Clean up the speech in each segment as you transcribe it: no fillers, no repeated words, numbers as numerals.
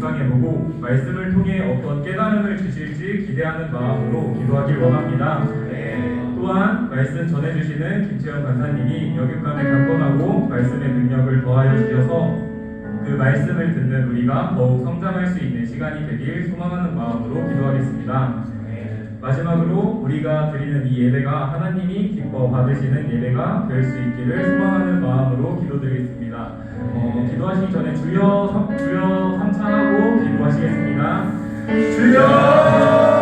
묵상해보고 말씀을 통해 어떤 깨달음을 주실지 기대하는 마음으로 기도하길 원합니다. 또한 말씀 전해주시는 김채영 간사님이 역육감에 강건하고 말씀의 능력을 더하여 주셔서 그 말씀을 듣는 우리가 더욱 성장할 수 있는 시간이 되길 소망하는 마음으로 기도하겠습니다. 마지막으로 우리가 드리는 이 예배가 하나님이 기뻐 받으시는 예배가 될 수 있기를 소망하는 마음으로 기도드리겠습니다. 기도하시기 전에 주여 함창하고 기도하시겠습니다. 주여!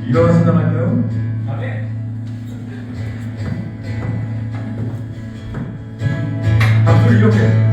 일어나실까요? 아멘. 박수를 이렇게.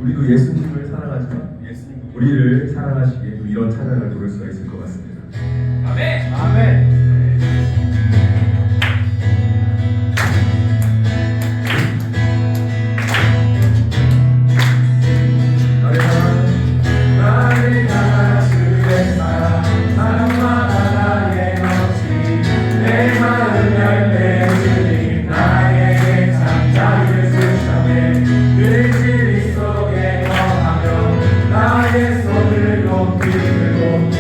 우리도 예수님을 사랑하지만 예수님도 우리를 사랑하시기에 또 이런 찬양을 부를 수가 있을 것 같습니다. 아멘. 아멘. 나의 손을 높이 들고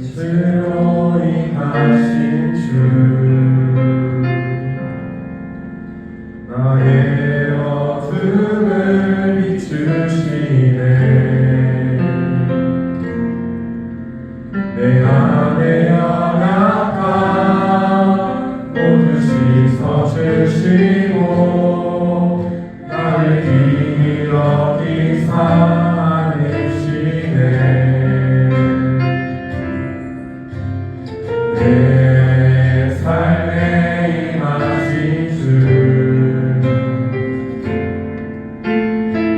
빛으로 임하신 주 나의 어둠을 비추시네 내 안에 연약함 모두 씻어주시고 나의 힘을 어디 살리시네 내 삶에 임하신 주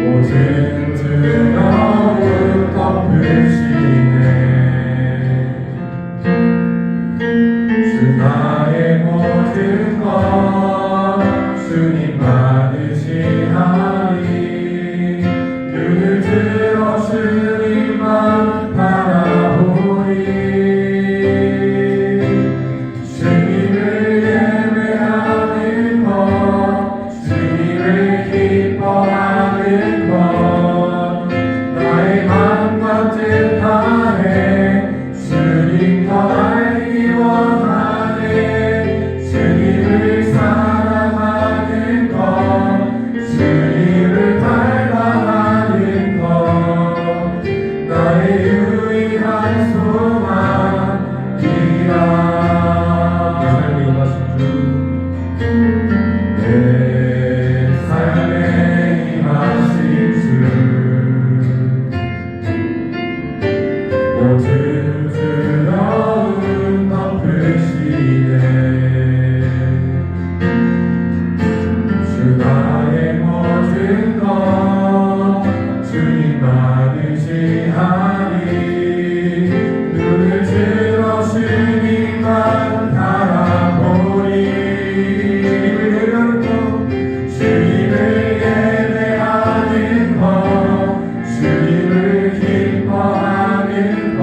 모든 두려움 덮으시네 주 나의 모든 것 주님 받으시나니 눈을 들어 주님만 바라보리 주님을 예배하는 것 주님을 기뻐하는 것 나의 마음과 뜻 다해 주님 더 알기 원하네 주님을 사랑하는 것 주님을 닮아가는 것 나의 유일한 소망이라 내 삶에 임하신 주 내 삶에 임하신 주 모든 두려움 덮으시네 주 나의 모든 것 주님 받으시하니 눈을 들어 주님만 바라보리 주님을 예배하는 것 주님을 기뻐하는 것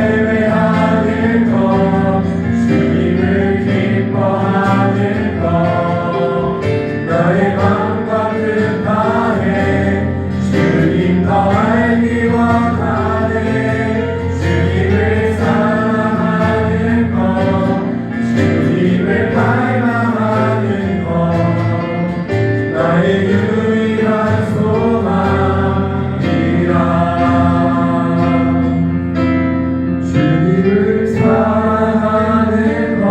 예배하는 것, 주님을 기뻐하는 것, 나의 마음과 뜻 다해 주님 더 알기 원하네. 주님을 사랑하는 것, 주님을 갈망하는 것, 나의 유일한 소망이라. 주님을 사랑하는 것,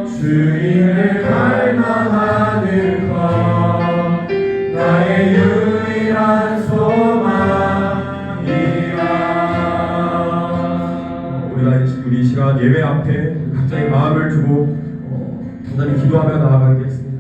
주님을 갈망하는 것, 나의 유일한 소망이라. 우리 이 시간 예배 앞에 각자의 마음을 두고 단단히 기도하며 나아가겠습니다.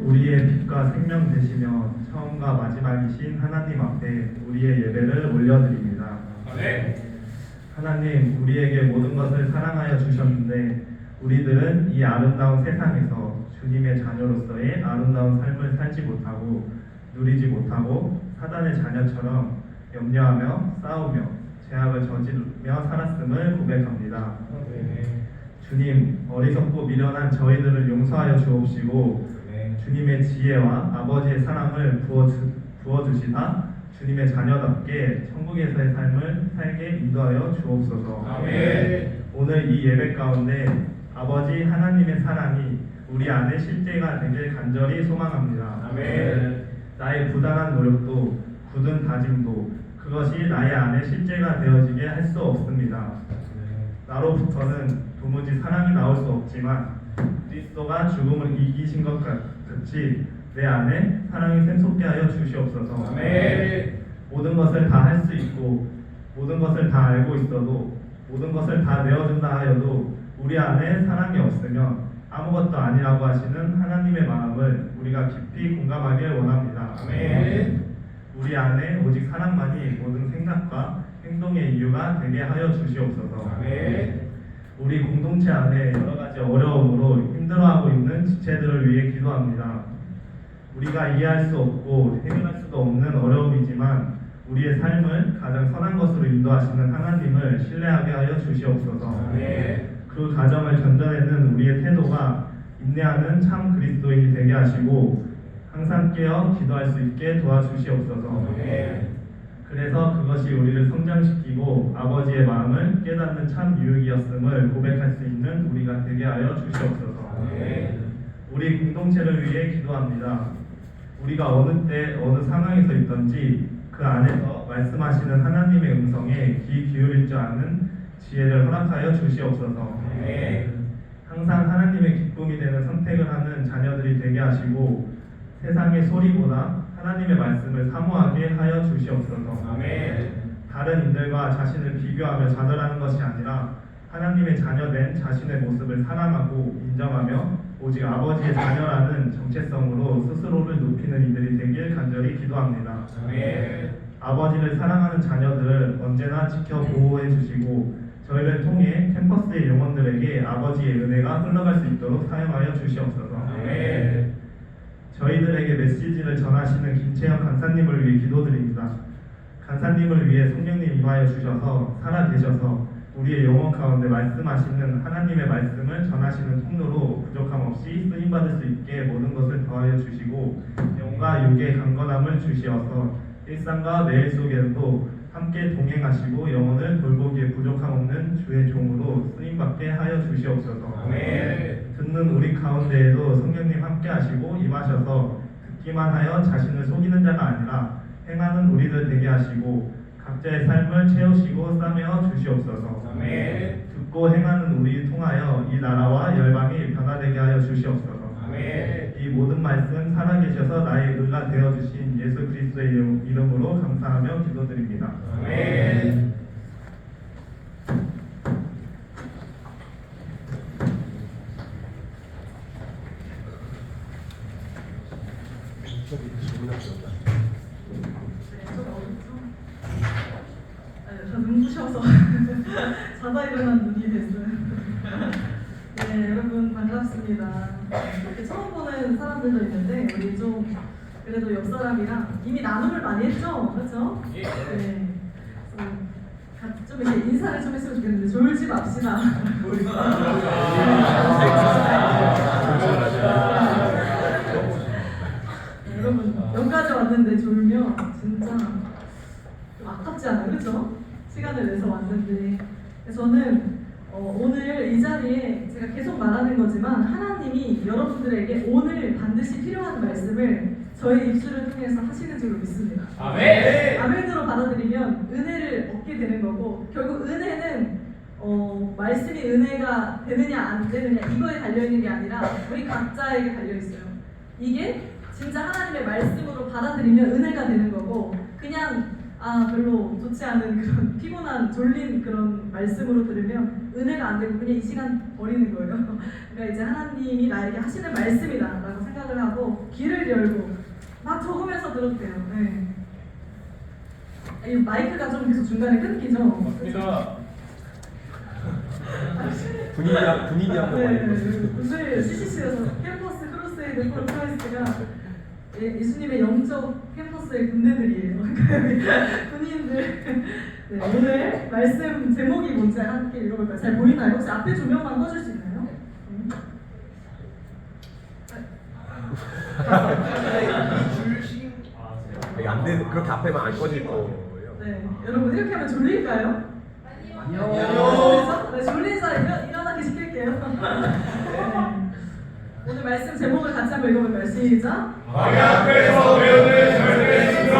우리의 빛과 생명 되시며 처음과 마지막이신 하나님 앞에 우리의 예배를 올려드립니다. 하나님, 우리에게 모든 것을 사랑하여 주셨는데 우리들은 이 아름다운 세상에서 주님의 자녀로서의 아름다운 삶을 살지 못하고 누리지 못하고 사단의 자녀처럼 염려하며 싸우며 죄악을 저지르며 살았음을 고백합니다. 주님, 어리석고 미련한 저희들을 용서하여 주옵시고 주님의 지혜와 아버지의 사랑을 부어주시다 주님의 자녀답게 천국에서의 삶을 살게 인도하여 주옵소서. 오늘 이 예배 가운데 아버지 하나님의 사랑이 우리 안에 실제가 되길 간절히 소망합니다. 나의 부단한 노력도 굳은 다짐도 그것이 나의 안에 실제가 되어지게 할 수 없습니다. 나로부터는 도무지 사랑이 나올 수 없지만 그리스도가 죽음을 이기신 것 같이 내 안에 사랑이 샘솟게 하여 주시옵소서. 모든 것을 다 할 수 있고 모든 것을 다 알고 있어도 모든 것을 다 내어준다 하여도 우리 안에 사랑이 없으면 아무것도 아니라고 하시는 하나님의 마음을 우리가 깊이 공감하길 원합니다. 우리 안에 오직 사랑만이 모든 생각과 행동의 이유가 되게 하여 주시옵소서. 우리 공동체 안에 여러 가지 어려움으로 힘들어하고 있는 지체들을 위해 기도합니다. 우리가 이해할 수 없고 해결할 수도 없는 어려움이지만 우리의 삶을 가장 선한 것으로 인도하시는 하나님을 신뢰하게 하여 주시옵소서. 그 가정을 견뎌내는 우리의 태도가 인내하는 참 그리스도인이 되게 하시고 항상 깨어 기도할 수 있게 도와주시옵소서. 그래서 그것이 우리를 성장시키고 아버지의 마음을 깨닫는 참 유익이었음을 고백할 수 있는 우리가 되게 하여 주시옵소서. 우리 공동체를 위해 기도합니다. 우리가 어느 때 어느 상황에서 있든지 그 안에서 말씀하시는 하나님의 음성에 귀 기울일 줄 아는 지혜를 허락하여 주시옵소서. 항상 하나님의 기쁨이 되는 선택을 하는 자녀들이 되게 하시고 세상의 소리보다 하나님의 말씀을 사모하게 하여 주시옵소서. 다른 이들과 자신을 비교하며 좌절하는 것이 아니라 하나님의 자녀된 자신의 모습을 사랑하고 인정하며 오직 아버지의 자녀라는 정체성으로 스스로를 높이는 이들이 되길 간절히 기도합니다. 아버지를 사랑하는 자녀들을 언제나 지켜 보호해 주시고 저희를 통해 캠퍼스의 영혼들에게 아버지의 은혜가 흘러갈 수 있도록 사용하여 주시옵소서. 저희들에게 메시지를 전하시는 김채영 간사님을 위해 기도드립니다. 간사님을 위해 성령님 임하여 주셔서 살아계셔서 우리의 영혼 가운데 말씀하시는 하나님의 말씀을 전하시는 통로로 부족함 없이 쓰임받을 수 있게 모든 것을 더하여 주시고 영과 육의 강건함을 주시어서 일상과 내일 속에도 함께 동행하시고 영혼을 돌보기에 부족함 없는 주의 종으로 쓰임받게 하여 주시옵소서. 듣는 우리 가운데에도 성령님 함께 하시고 임하셔서 듣기만 하여 자신을 속이는 자가 아니라 행하는 우리들 되게 하시고 각자의 삶을 채우시고 싸매어 주시옵소서. 듣고 행하는 우리 통하여 이 나라와 열방이 변화되게 하여 주시옵소서. 이 모든 말씀 살아계셔서 나의 의가 되어주신 예수 그리스도의 이름으로 감사하며 기도드립니다. 저 눈부셔서 자다 일어난 눈이 됐어요. 네, 여러분 반갑습니다. 이렇게 처음 보는 사람들도 있는데 우리 좀 그래도 옆 사람이랑 이미 나눔을 많이 했죠, 그렇죠? 네. 좀 이렇게 인사를 좀 했으면 좋겠는데 졸지 맙시다. 네, 여러분 여기까지 왔는데 졸면 진짜 좀 아깝지 않아요, 그렇죠? 시간을 내서 왔는데 저는 오늘 이 자리에 제가 계속 말하는 거지만 하나님이 여러분들에게 오늘 반드시 필요한 말씀을 저의 입술을 통해서 하시는 줄로 믿습니다. 아멘으로 받아들이면 은혜를 얻게 되는 거고 결국 은혜는 말씀이 은혜가 되느냐 안 되느냐 이거에 달려있는 게 아니라 우리 각자에게 달려있어요. 이게 진짜 하나님의 말씀으로 받아들이면 은혜가 되는 거고 그냥 별로 좋지 않은 그런 피곤한 졸린 그런 말씀으로 들으면 은혜가 안 되고 그냥 이 시간 버리는 거예요. 그러니까 이제 하나님이 나에게 하시는 말씀이다라고 생각을 하고 귀를 열고 막 적으면서 들어도 돼요. 네. 이 마이크가 좀 계속 중간에 끊기죠? 맞습니다. 분위기 한번 많이 오늘 CCC에서 캠퍼스 크루세이드 포 크라이스트가 예수님의 영적 캠퍼스의 군대들이에요. 군인들. 네, 오늘 말씀 제목이 뭔지 함께 읽어볼까요? 잘 보이나요? 혹시 앞에 조명만 꺼줄 수 있나요? 안 돼. 그렇게 앞에만 안 꺼질 거예요. 네, 여러분 이렇게 하면 졸릴까요? 아니요. 네, 졸리자 일어나게 시킬게요. 네. 오늘 말씀 제목을 같이 한번 읽어볼까요? 시작. 광야에서 배우는 절대 신조.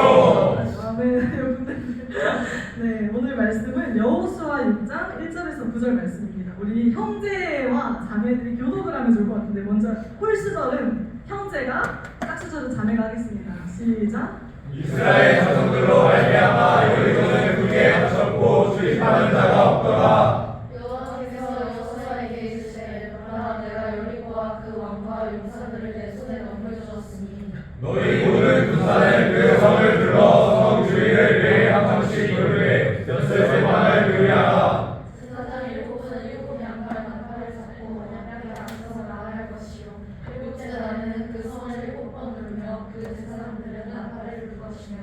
네, 오늘 말씀은 여호수아 6장 1절에서 9절 말씀입니다. 우리 형제와 자매들이 교독을 하면 좋을 것 같은데 먼저 홀수절은 형제가, 짝수절은 자매가 하겠습니다. 시작. 이스라엘 자손들로 말미암아 여리고는 굳게 합쳤고 출입하는 자가 없더라. 여호와께서 여호수아에게 이르시되 보라 내가 여리고와 그 왕과 용사들을 내 손에 넘겨주었으니 너희 모든 군사는 그 성을 둘러 성 주위를 매한 번씩 돌되 엿을 세 번을 그리하라. 제사장 일곱은 일곱 양발 나팔을 잡고 양약에 앞서서 나아갈 할 것이요 일곱째 날에는 그 성을 일곱 번 돌며 그 제사장들은 나팔을 불 것이며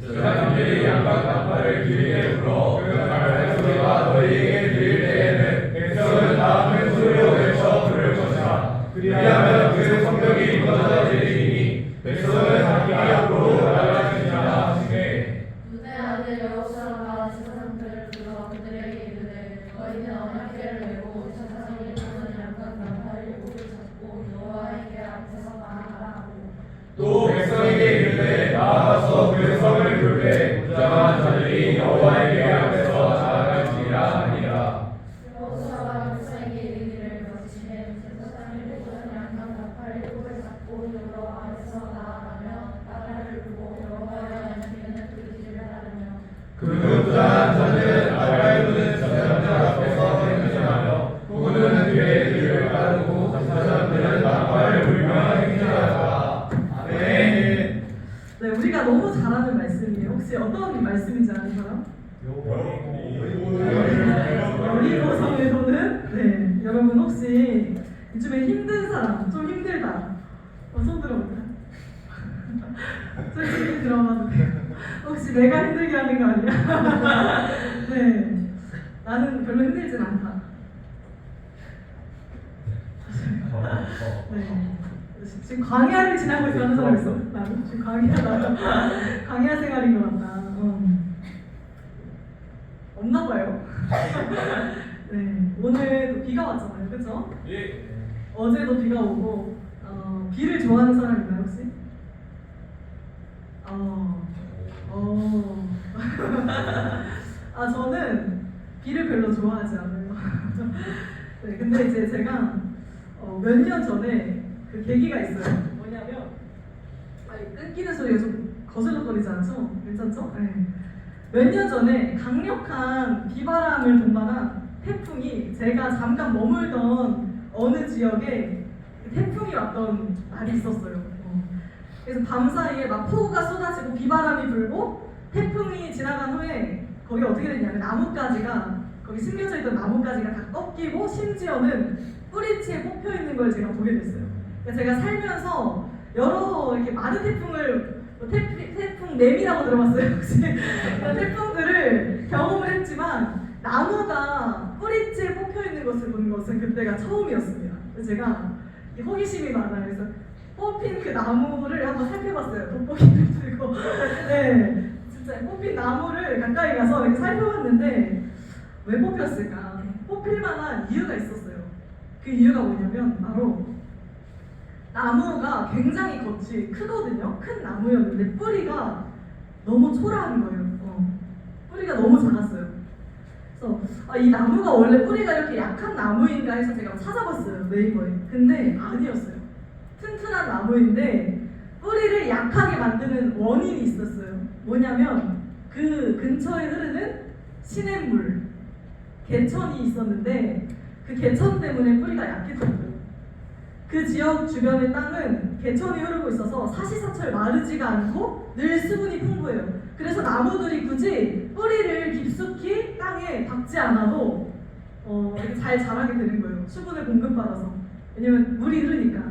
제사장들이 양각 나팔을 길게 불어 그 나팔 소리가 너희에게 들릴 때에는 백성은 다 큰 소리로 외쳐 부를 것이라. 그리하면 그 성벽이 무너져 내리니 백성은 자기 앞으로 나아가시리라 하시되 눈의 아들 여호수아가 제사장들을 불러 그들에게 이르되 너희는 언약궤를 메고 제사장이 부는 양각 나팔을 일곱을 잡고 여호와에게 앞에서 나아가라 하고 또 백성에게 이르되 나아가서 그 성을 돌되 무장한 자들이 여호와에게 앞에서 나아갈지니라 하니라. 여호수아가 백성에게 이르기를 거치매 제사장이 일곱은 양각 나팔 일곱을 잡고 여호와 앞에서 나아가며 나팔을 불고 여호와의 언약궤는 그 길을 따르며 그 무장한 자들은 나팔 부는 제사장들 앞에서 행진하며 부는 그의 길을 따르고 제사장들은 나팔을 불며 행진하더라. 아멘. 네, 우리가 너무 잘하는 말씀이에요. 혹시 어떤 말씀인지 아는 사람? 여리고성에서는 네, 여러분 혹시 이쯤에 힘든 사람, 좀 힘들다. 손 들어볼까요? 솔직히 들어봐도 돼요. 혹시 내가 힘들게 하는 거 아니야? 네, 나는 별로 힘들진 않다. 네. 지금 광야를 지나고 있는 사람 있어? 나는 지금 광야 생활인 것 같다. 없나 봐요. 네, 오늘 비가 왔잖아요, 그렇죠? 예. 어제도 비가 오고 비를 좋아하는 사람 있나요 혹시? 저는 비를 별로 좋아하지 않아요. 네, 근데 이제 제가 몇 년 전에 그 계기가 있어요. 뭐냐면 끊기는 소리가 좀 거슬러거리지 않죠? 괜찮죠? 네. 몇 년 전에 강력한 비바람을 동반한 태풍이 제가 잠깐 머물던 어느 지역에 태풍이 왔던 날이 있었어요. 그래서 밤사이에 막 폭우가 쏟아지고 비바람이 불고 태풍이 지나간 후에 거기 어떻게 됐냐면 나뭇가지가 거기 심겨져 있던 나뭇가지가 다 꺾이고 심지어는 뿌리채 뽑혀 있는 걸 제가 보게 됐어요. 그러니까 제가 살면서 여러 이렇게 많은 태풍을 태풍 매미라고 들어봤어요 혹시? 태풍들을 경험을 했지만 나무가 뿌리채 뽑혀 있는 것을 본 것은 그때가 처음이었습니다. 그래서 제가 호기심이 많아요. 그래서 뽑힌 그 나무를 한번 살펴봤어요. 돋보기를 들고. 네, 진짜 뽑힌 나무를 가까이 가서 이렇게 살펴봤는데 왜 뽑혔을까? 뽑힐 만한 이유가 있었어요. 그 이유가 뭐냐면 바로 나무가 굉장히 겉이 크거든요. 큰 나무였는데 뿌리가 너무 초라한 거예요. 뿌리가 너무 작았어요. 그래서 이 나무가 원래 뿌리가 이렇게 약한 나무인가 해서 제가 찾아봤어요. 네이버에. 근데 아니었어요. 튼튼한 나무인데 뿌리를 약하게 만드는 원인이 있었어요. 뭐냐면 그 근처에 흐르는 시냇물, 개천이 있었는데 그 개천 때문에 뿌리가 약해졌어요. 그 지역 주변의 땅은 개천이 흐르고 있어서 사시사철 마르지가 않고 늘 수분이 풍부해요. 그래서 나무들이 굳이 뿌리를 깊숙이 땅에 박지 않아도 잘 자라게 되는 거예요. 수분을 공급받아서. 왜냐면 물이 흐르니까.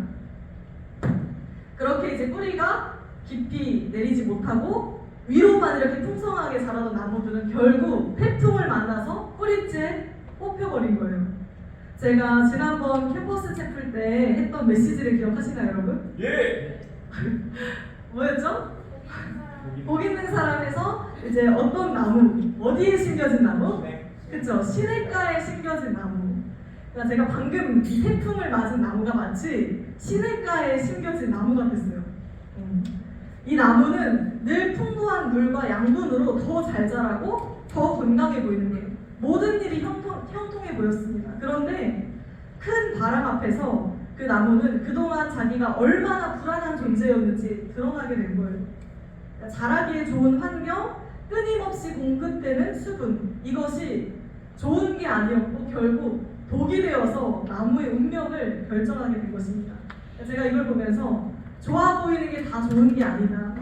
그렇게 이제 뿌리가 깊이 내리지 못하고 위로만 이렇게 풍성하게 자라던 나무들은 결국 태풍을 만나서 뿌리째 뽑혀버린 거예요. 제가 지난번 캠퍼스 채플 때 했던 메시지를 기억하시나요, 여러분? 예. 뭐였죠? 복 있는 사람에서 이제 어떤 나무, 어디에 심겨진 나무? 그쵸, 시냇가에 심겨진 나무. 그러니까 제가 방금 이 태풍을 맞은 나무가 마치 시냇가에 심겨진 나무 같았어요. 이 나무는 늘 풍부한 물과 양분으로 더 잘 자라고 더 건강해 보이는 거예요. 모든 일이 형통해 보였습니다. 그런데 큰 바람 앞에서 그 나무는 그동안 자기가 얼마나 불안한 존재였는지 드러나게 된 거예요. 그러니까 자라기에 좋은 환경, 끊임없이 공급되는 수분, 이것이 좋은 게 아니었고 결국 독이 되어서 나무의 운명을 결정하게 된 것입니다. 제가 이걸 보면서 좋아 보이는 게 다 좋은 게 아니다.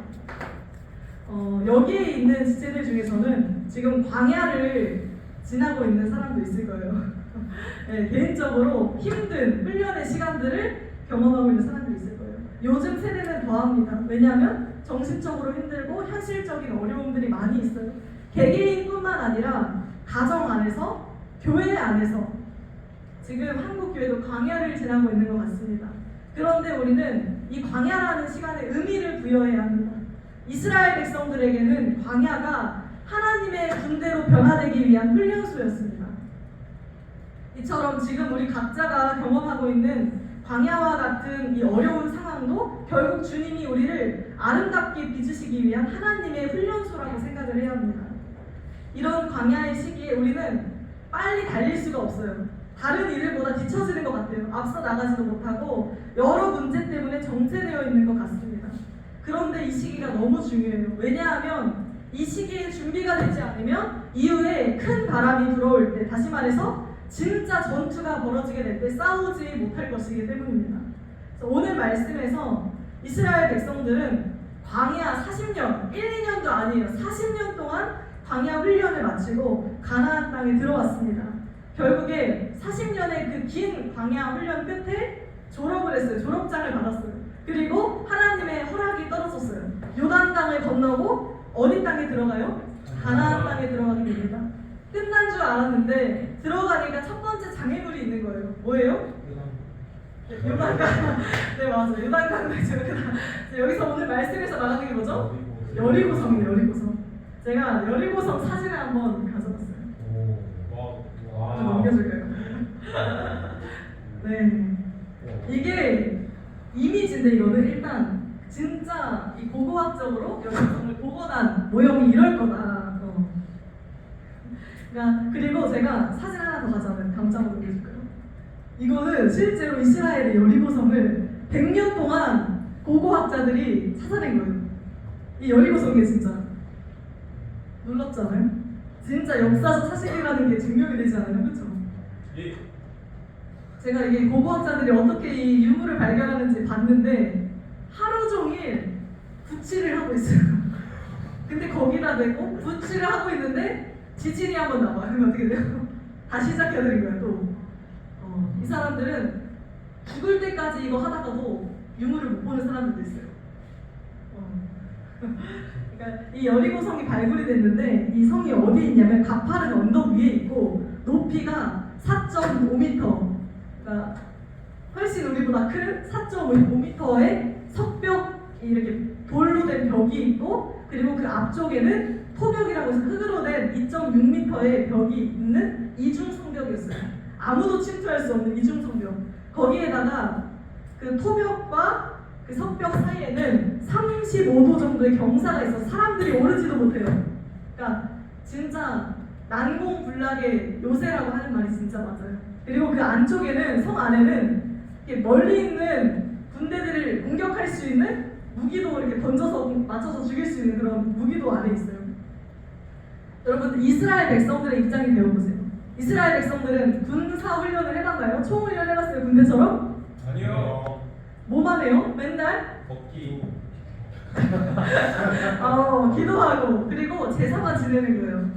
여기에 있는 지체들 중에서는 지금 광야를 지나고 있는 사람도 있을 거예요. 네, 개인적으로 힘든 훈련의 시간들을 경험하고 있는 사람도 있을 거예요. 요즘 세대는 더합니다. 왜냐하면 정신적으로 힘들고 현실적인 어려움들이 많이 있어요. 개개인뿐만 아니라 가정 안에서, 교회 안에서 지금 한국 교회도 광야를 지나고 있는 것 같습니다. 그런데 우리는 이 광야라는 시간에 의미를 부여해야 합니다. 이스라엘 백성들에게는 광야가 하나님의 군대로 변화되기 위한 훈련소였습니다. 이처럼 지금 우리 각자가 경험하고 있는 광야와 같은 이 어려운 상황도 결국 주님이 우리를 아름답게 빚으시기 위한 하나님의 훈련소라고 생각을 해야 합니다. 이런 광야의 시기에 우리는 빨리 달릴 수가 없어요. 다른 일들보다 뒤처지는 것 같아요. 앞서 나가지도 못하고 여러 문제 때문에 정체되어 있는 것 같습니다. 그런데 이 시기가 너무 중요해요. 왜냐하면 이 시기에 준비가 되지 않으면 이후에 큰 바람이 불어올 때, 다시 말해서 진짜 전투가 벌어지게 될 때 싸우지 못할 것이기 때문입니다. 그래서 오늘 말씀에서 이스라엘 백성들은 광야 40년, 1, 2년도 아니에요. 40년 동안 광야 훈련을 마치고 가나안 땅에 들어왔습니다. 결국에 40년의 그 긴 광야 훈련 끝에 졸업을 했어요. 졸업장을 받았어요. 그리고 하나님의 허락이 떨어졌어요. 요단강을 건너고 어디 땅에 들어가요? 가나안 땅에 들어가게 됩니다. 끝난 줄 알았는데 들어가니까 첫 번째 장애물이 있는 거예요. 뭐예요? 네, 요단강. 네, 맞아요. 요단강을 여기서 오늘 말씀에서 말하는 게 뭐죠? 여리고성이에요. 여리고성. 제가 여리고성 사진을 한번 가져왔어요. 좀 넘겨줄까요? 네. 이게 이미지인데 이거는 일단 진짜 이 고고학적으로 여성을 보고 난 모형이 이럴 거다. 그러니까 그리고 제가 사진 하나 더 가져왔는데 다음 장으로 올려줄까요? 이거는 실제로 이스라엘의 여리고성을 100년 동안 고고학자들이 찾아낸 거예요. 이 여리고성이 진짜 놀랍지 않아요? 진짜 역사적 사실이라는 게 증명이 되지 않아요? 그렇죠? 예. 제가 이게 고고학자들이 어떻게 이 유물을 발견하는지 봤는데 하루 종일 붙이를 하고 있어요. 근데 거기다 대고 붙이를 하고 있는데 지진이 한번 나와요. 그러면 어떻게 돼요? 다시 시작해야 되는 거예요 또. 이 사람들은 죽을 때까지 이거 하다가도 유물을 못 보는 사람들도 있어요. 그러니까 이 여리고성이 발굴이 됐는데 이 성이 어디에 있냐면 가파른 언덕 위에 있고 높이가 4.5m. 그러니까 훨씬 우리보다 큰 4.5m의 석벽이 이렇게 돌로 된 벽이 있고 그리고 그 앞쪽에는 토벽이라고 해서 흙으로 된 2.6m의 벽이 있는 이중성벽이었어요. 아무도 침투할 수 없는 이중성벽. 거기에다가 그 토벽과 그 석벽 사이에는 35도 정도의 경사가 있어서 사람들이 오르지도 못해요. 그러니까 진짜 난공불락의 요새라고 하는 말이 진짜 맞아요. 그리고 그 안쪽에는 성 안에는 이렇게 멀리 있는 군대들을 공격할 수 있는 무기도 이렇게 던져서 맞춰서 죽일 수 있는 그런 무기도 안에 있어요. 여러분 이스라엘 백성들의 입장이 되어보세요. 이스라엘 백성들은 군사 훈련을 해봤나요? 총 훈련 해봤어요 군대처럼? 아니요. 뭐만 해요? 맨날? 걷기. 기도하고 그리고 제사만 지내는 거예요.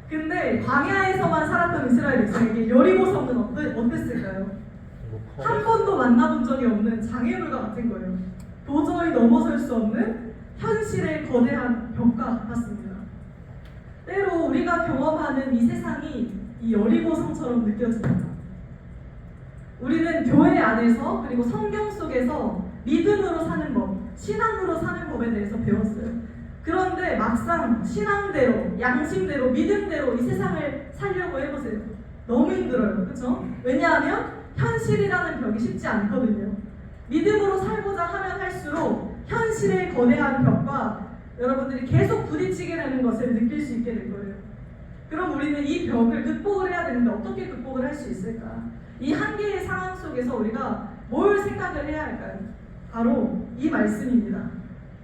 근데 광야에서만 살았던 이스라엘 백성에게 여리고성은 어땠을까요? 한 번도 만나본 적이 없는 장애물과 같은 거예요. 도저히 넘어설 수 없는 현실의 거대한 벽과 같았습니다. 때로 우리가 경험하는 이 세상이 이 여리고성처럼 느껴집니다. 우리는 교회 안에서 그리고 성경 속에서 믿음으로 사는 법, 신앙으로 사는 법에 대해서 배웠어요. 그런데 막상 신앙대로, 양심대로, 믿음대로 이 세상을 살려고 해보세요. 너무 힘들어요. 그렇죠? 왜냐하면 현실이라는 벽이 쉽지 않거든요. 믿음으로 살고자 하면 할수록 현실의 거대한 벽과 여러분들이 계속 부딪히게 되는 것을 느낄 수 있게 될 거예요. 그럼 우리는 이 벽을 극복을 해야 되는데 어떻게 극복을 할 수 있을까? 이 한계의 상황 속에서 우리가 뭘 생각을 해야 할까요? 바로 이 말씀입니다.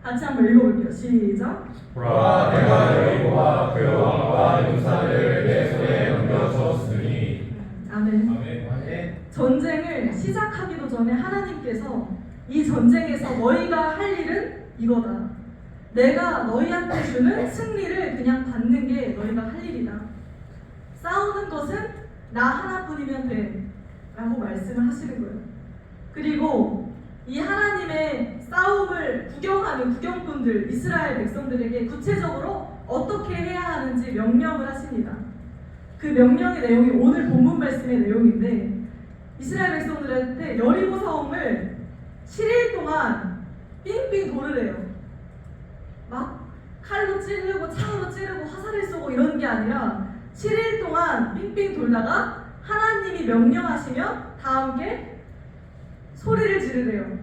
같이 한번 읽어볼게요. 시작. 보라, 내가 여리고와 그 왕과 용사를 내 손에 넘겨주었으니. 아멘. 아멘. 전쟁을 시작하기도 전에 하나님께서 이 전쟁에서 너희가 할 일은 이거다. 내가 너희한테 주는 승리를 그냥 받는 게 너희가 할 일이다. 싸우는 것은 나 하나뿐이면 돼. 라고 말씀을 하시는 거예요. 그리고 이 하나님의 싸움을 구경하는 구경꾼들, 이스라엘 백성들에게 구체적으로 어떻게 해야 하는지 명령을 하십니다. 그 명령의 내용이 오늘 본문 말씀의 내용인데 이스라엘 백성들한테 여리고 성을 7일 동안 삥삥 돌으래요. 막 칼로 찌르고 창으로 찌르고 화살을 쏘고 이런 게 아니라 7일 동안 삥삥 돌다가 하나님이 명령하시면 다 함께 소리를 지르래요.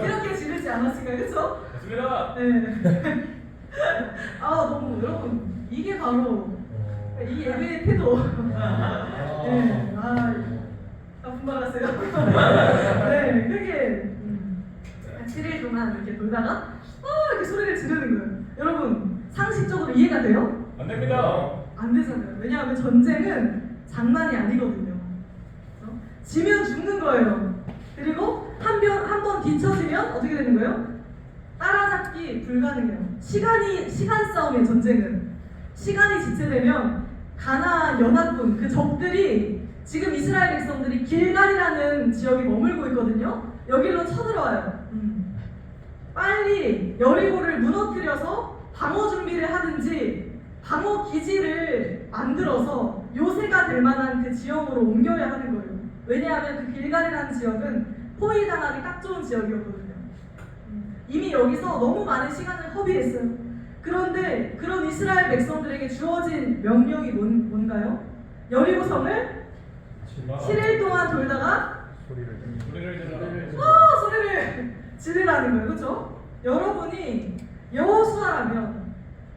이렇게 지르지 않았을까요? 그렇죠? 맞습니다. 네. 너무 여러분 이게 바로 이 예배의 태도. 네. 분발하세요. 네, 그게 7일 동안 이렇게 돌다가 이렇게 소리를 지르는 거예요. 여러분 상식적으로 이해가 돼요? 안 됩니다. 안 되잖아요. 왜냐하면 전쟁은 장난이 아니거든요. 그렇죠? 지면 죽는 거예요. 그리고 한 번 뒤처지면 어떻게 되는 거예요? 따라잡기 불가능해요. 시간 싸움이에요. 전쟁은 시간이 지체되면 가나안 연합군 그 적들이 지금 이스라엘 백성들이 길갈이라는 지역에 머물고 있거든요. 여기로 쳐들어와요. 빨리 여리고를 무너뜨려서 방어 준비를 하든지 방어 기지를 만들어서 요새가 될 만한 그 지역으로 옮겨야 하는 거예요. 왜냐하면 그 길갈이라는 지역은 포위당하기 딱 좋은 지역이었거든요. 이미 여기서 너무 많은 시간을 허비했어요. 그런데 그런 이스라엘 백성들에게 주어진 명령이 뭔가요? 여리고성을 7일 동안 돌다가 소리를 지르라는 거예요. 그렇죠? 여러분이 여호수아라면,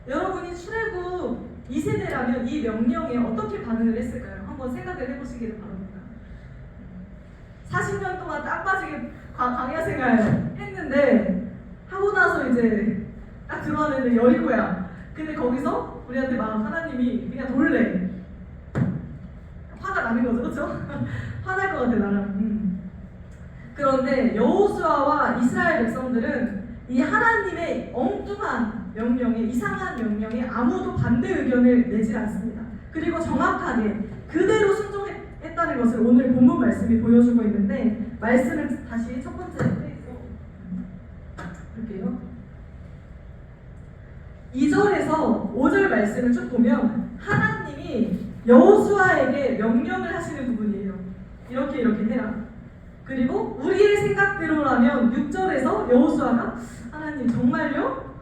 여러분이 출애굽 2세대라면 이 명령에 어떻게 반응을 했을까요? 한번 생각을 해보시기를 바랍니다. 40년 동안 딱 빠지게 광야 생활 했는데 하고 나서 이제 딱 들어왔는데 여리고야. 근데 거기서 우리한테 막 하나님이 그냥 돌래. 화가 나는 거죠, 그렇죠? 화날 것 같아 나랑. 그런데 여호수아와 이스라엘 백성들은 이 하나님의 엉뚱한 명령에, 이상한 명령에 아무도 반대 의견을 내지 않습니다. 그리고 정확하게 그대로 순종했다는 것을 오늘 본문 말씀이 보여주고 있는데, 말씀을 다시 첫 번째 페이지로 볼게요. 2절에서 5절 말씀을 쭉 보면 하나님이 여호수아에게 명령을 하시는 부분이에요. 이렇게 해라. 그리고 우리의 생각대로라면 6절에서 여호수아가 하나님 정말요?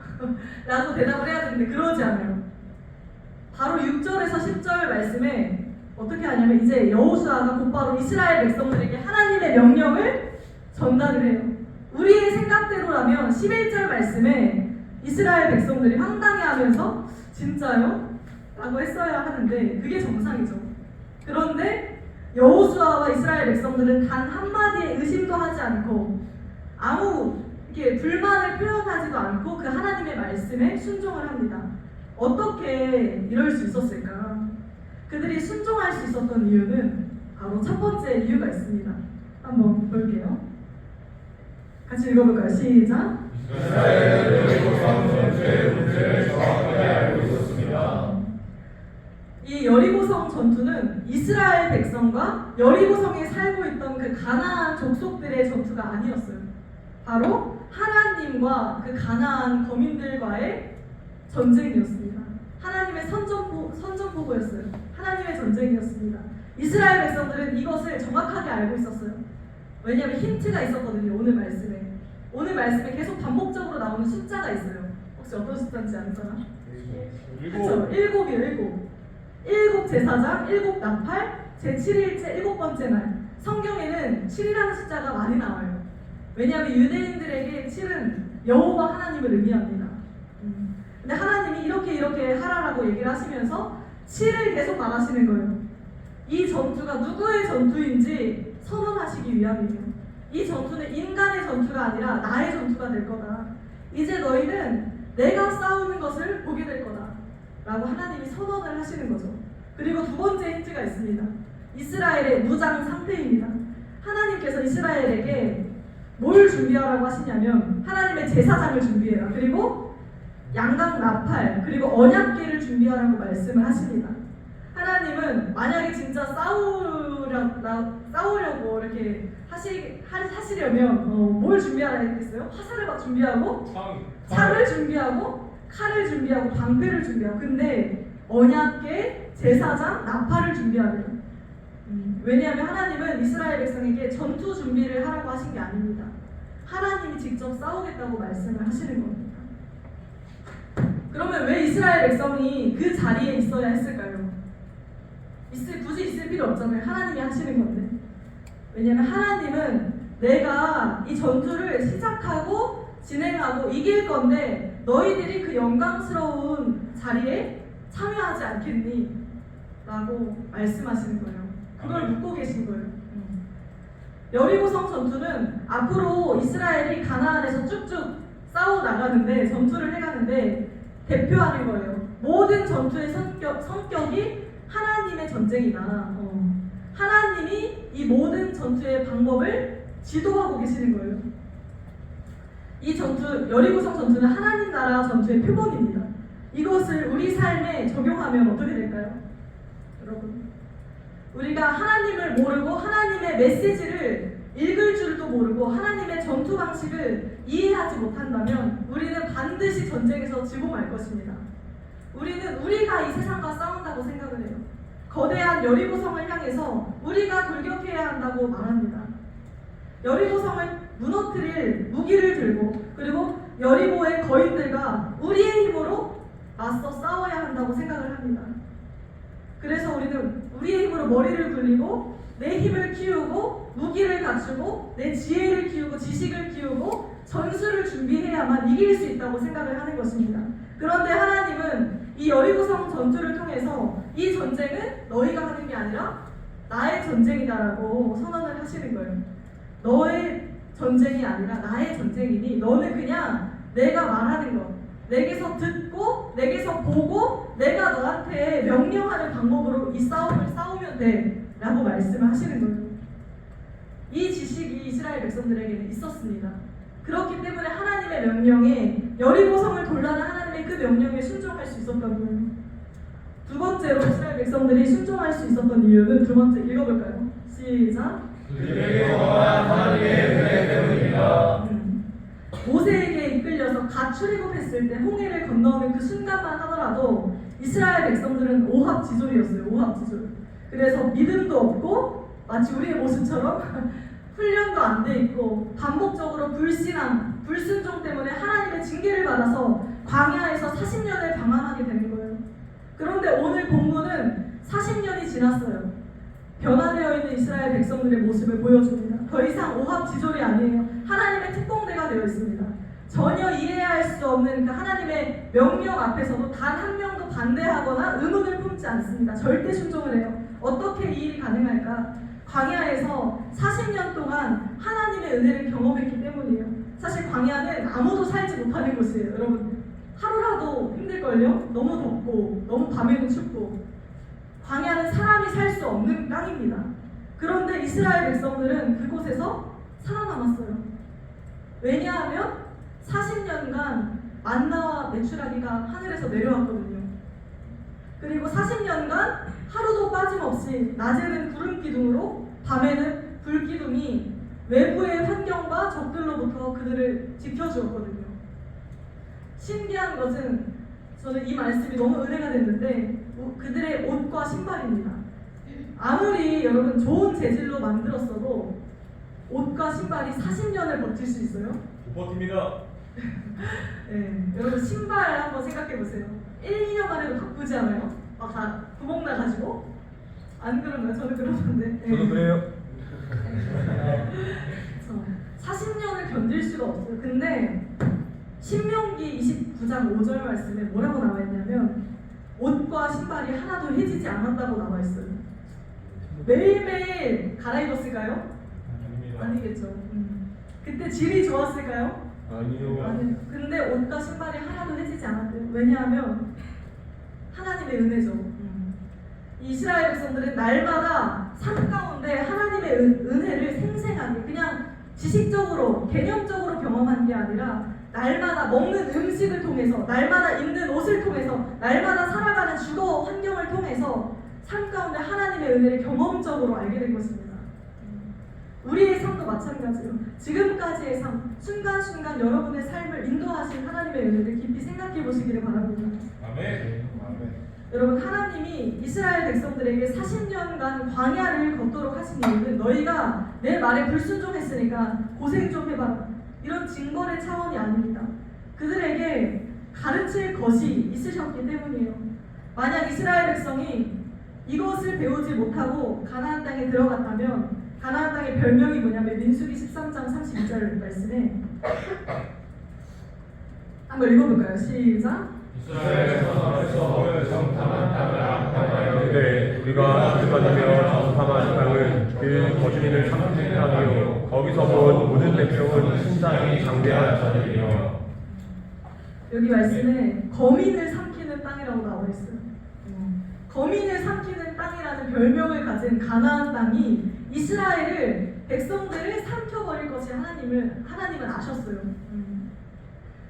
라고 대답을 해야 되는데 그러지 않아요. 바로 6절에서 10절 말씀에 어떻게 하냐면 이제 여호수아가 곧바로 이스라엘 백성들에게 하나님의 명령을 전달을 해요. 우리의 생각대로라면 11절 말씀에 이스라엘 백성들이 황당해하면서 진짜요? 라고 했어야 하는데 그게 정상이죠. 그런데 여호수아와 이스라엘 백성들은 단 한마디의 의심도 하지 않고 아무 이렇게 불만을 표현하지도 않고 그 하나님의 말씀에 순종을 합니다. 어떻게 이럴 수 있었을까? 그들이 순종할 수 있었던 이유는 바로 첫 번째 이유가 있습니다. 한번 볼게요. 같이 읽어볼까요? 시작. 이 여리고성 전투는 이스라엘 백성과 여리고성에 살고 있던 그 가나안 족속들의 전투가 아니었어요. 바로 하나님과 그 가나안 거민들과의 전쟁이었습니다. 하나님의 선전포고였어요. 하나님의 전쟁이었습니다. 이스라엘 백성들은 이것을 정확하게 알고 있었어요. 왜냐하면 힌트가 있었거든요. 오늘 말씀에 계속 반복적으로 나오는 숫자가 있어요. 혹시 어떤 숫자인지 아는 사람? 그렇죠. 7이요. 7 제사장, 7 나팔, 제7일째 7번째 날. 성경에는 7이라는 숫자가 많이 나와요. 왜냐하면 유대인들에게 7은 여호와 하나님을 의미합니다. 근데 하나님이 이렇게 하라라고 얘기를 하시면서 7을 계속 말하시는 거예요. 이 전투가 누구의 전투인지 선언하시기 위함이에요. 이 전투는 인간의 전투가 아니라 나의 전투가 될 거다. 이제 너희는 내가 싸우는 것을 보게 될 거다. 라고 하나님이 선언을 하시는 거죠. 그리고 두 번째 힌트가 있습니다. 이스라엘의 무장 상태입니다. 하나님께서 이스라엘에게 뭘 준비하라고 하시냐면 하나님의 제사장을 준비해라. 그리고 양각 나팔, 그리고 언약궤를 준비하라고 말씀을 하십니다. 하나님은 만약에 진짜 싸우려고 이렇게 하시려면 뭘 준비하라 했겠어요? 화살을 막 준비하고 창을 준비하고 칼을 준비하고 방패를 준비하고, 근데 언약궤, 제사장, 나팔을 준비하래요. 왜냐하면 하나님은 이스라엘 백성에게 전투 준비를 하라고 하신 게 아닙니다. 하나님이 직접 싸우겠다고 말씀을 하시는 겁니다. 그러면 왜 이스라엘 백성이 그 자리에 있어야 했을까요? 굳이 있을 필요 없잖아요. 하나님이 하시는 건데. 왜냐하면 하나님은 내가 이 전투를 시작하고 진행하고 이길 건데 너희들이 그 영광스러운 자리에 참여하지 않겠니? 라고 말씀하시는 거예요. 그걸 묻고 계신 거예요. 여리고성 전투는 앞으로 이스라엘이 가나안에서 쭉쭉 싸워 나가는데, 전투를 해가는데 대표하는 거예요. 모든 전투의 성격이 하나님의 전쟁이다. 하나님이 이 모든 전투의 방법을 지도하고 계시는 거예요. 이 전투, 여리고성 전투는 하나님 나라 전투의 표본입니다. 이것을 우리 삶에 적용하면 어떻게 될까요? 여러분, 우리가 하나님을 모르고 하나님의 메시지를 읽을 줄도 모르고 하나님의 전투 방식을 이해하지 못한다면 우리는 반드시 전쟁에서 지고 말 것입니다. 우리는 우리가 이 세상과 싸운다고 생각을 해요. 거대한 여리고성을 향해서 우리가 돌격해야 한다고 말합니다. 여리고성을 무너뜨릴 무기를 들고, 그리고 여리고의 거인들과 우리의 힘으로 맞서 싸워야 한다고 생각을 합니다. 그래서 우리는 우리의 힘으로 머리를 굴리고 내 힘을 키우고 무기를 갖추고 내 지혜를 키우고 지식을 키우고 전술을 준비해야만 이길 수 있다고 생각을 하는 것입니다. 그런데 하나님은 이 여리고성 전투를 통해서 이 전쟁은 너희가 하는 게 아니라 나의 전쟁이다라고 선언을 하시는 거예요. 너의 전쟁이 아니라 나의 전쟁이니 너는 그냥 내가 말하는 것, 내게서 듣고 내게서 보고 내가 너한테 명령하는 방법으로 이 싸움을 싸우면 돼 라고 말씀을 하시는 거예요. 이 지식이 이스라엘 백성들에게는 있었습니다. 그렇기 때문에 하나님의 명령에 여리고성을 돌라는 하나님의 그 명령에 순종할 수 있었던 거예요. 두 번째로 이스라엘 백성들이 순종할 수 있었던 이유는 두 번째 읽어볼까요? 시작. 그들에게 원한 하나님의 은혜 때문입니다. 모세에게 이끌려서 갓 출애굽했을 때 홍해를 건너는 그 순간만 하더라도 이스라엘 백성들은 오합지졸이었어요. 오합지졸. 그래서 믿음도 없고 마치 우리의 모습처럼 훈련도 안 돼 있고 반복적으로 불신앙, 불순종 때문에 하나님의 징계를 받아서 광야에서 40년을 방황하게 되는 거예요. 그런데 오늘 본문은 40년이 지났어요. 변화되어 있는 이스라엘 백성들의 모습을 보여줍니다. 더 이상 오합지졸이 아니에요. 하나님의 특공대가 되어 있습니다. 전혀 이해할 수 없는 그 하나님의 명령 앞에서도 단 한 명도 반대하거나 의문을 품지 않습니다. 절대 순종을 해요. 어떻게 이 일이 가능할까? 광야에서 40년 동안 하나님의 은혜를 경험했기 때문이에요. 사실 광야는 아무도 살지 못하는 곳이에요. 여러분 하루라도 힘들걸요? 너무 덥고 너무 밤에는 춥고 광야는 사람이 살 수 없는 땅입니다. 그런데 이스라엘 백성들은 그곳에서 살아남았어요. 왜냐하면 40년간 만나와 메추라기가 하늘에서 내려왔거든요. 그리고 40년간 하루도 빠짐없이 낮에는 구름 기둥으로 밤에는 불 기둥이 외부의 환경과 적들로부터 그들을 지켜주었거든요. 신기한 것은 저는 이 말씀이 너무 은혜가 됐는데 그들의 옷과 신발입니다. 아무리 여러분 좋은 재질로 만들었어도 옷과 신발이 40년을 버틸 수 있어요? 못 버팁니다. 네, 여러분 신발 한번 생각해 보세요. 1, 2년만 해도 바쁘지 않아요? 막 다 구멍 나가지고? 안 그런가요? 저는 그러는데. 네. 저도 그래요. 40년을 견딜 수가 없어요. 근데 신명기 29장 5절 말씀에 뭐라고 나와 있냐면 옷과 신발이 하나도 해지지 않았다고 나와 있어요. 매일매일 갈아입었을까요? 아니겠죠. 그때 질이 좋았을까요? 아니요. 아니, 근데 옷과 신발이 하나도 해지지 않았대요. 왜냐하면 하나님의 은혜죠. 이스라엘 백성들은 날마다 삶 가운데 하나님의 은혜를 생생하게 그냥 지식적으로 개념적으로 경험한 게 아니라 날마다 먹는 음식을 통해서 날마다 입는 옷을 통해서 날마다 살아가는 주거 환경을 통해서 삶 가운데 하나님의 은혜를 경험적으로 알게 된 것입니다. 우리의 삶도 마찬가지예요. 지금까지의 삶, 순간순간 여러분의 삶을 인도하신 하나님의 은혜를 깊이 생각해 보시기를 바랍니다. 아멘. 여러분 하나님이 이스라엘 백성들에게 40년간 광야를 걷도록 하신 이유는 너희가 내 말에 불순종했으니까 고생 좀 해봐라 이런 징벌의 차원이 아닙니다. 그들에게 가르칠 것이 있으셨기 때문이에요. 만약 이스라엘 백성이 이것을 배우지 못하고 가나안 땅에 들어갔다면 가나안 땅의 별명이 뭐냐면 민수기 13장 32절 말씀에 한번 읽어볼까요? 시작. 이스라엘에서 정탐한 땅을 악하여 네, 우리가 주관하며 정탐한 땅은 그 거주민을 삼키는 땅이요 거기서 본 모든 백성은 신장이 장대한 자들이며. 여기 말씀에 거민을 삼키는 땅이라고 나와 있어요. 거민을 삼키는 땅이라는 별명을 가진 가나안 땅이 이스라엘을 백성들을 삼켜버릴 것이 하나님은 아셨어요.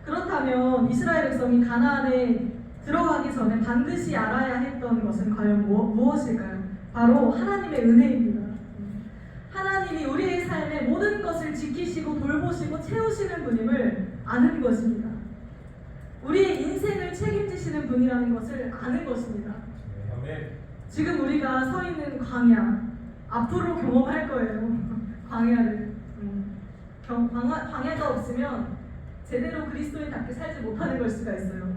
그렇다면 이스라엘 백성이 가나안에 들어가기 전에 반드시 알아야 했던 것은 과연 무엇일까요? 바로 하나님의 은혜입니다. 하나님이 우리의 삶에 모든 것을 지키시고 돌보시고 채우시는 분임을 아는 것입니다. 우리의 인생을 책임지시는 분이라는 것을 아는 것입니다. 아멘. 지금 우리가 서 있는 광야 앞으로 경험할 거예요. 광야를 광야가 없으면 제대로 그리스도인답게 살지 못하는 걸 수가 있어요.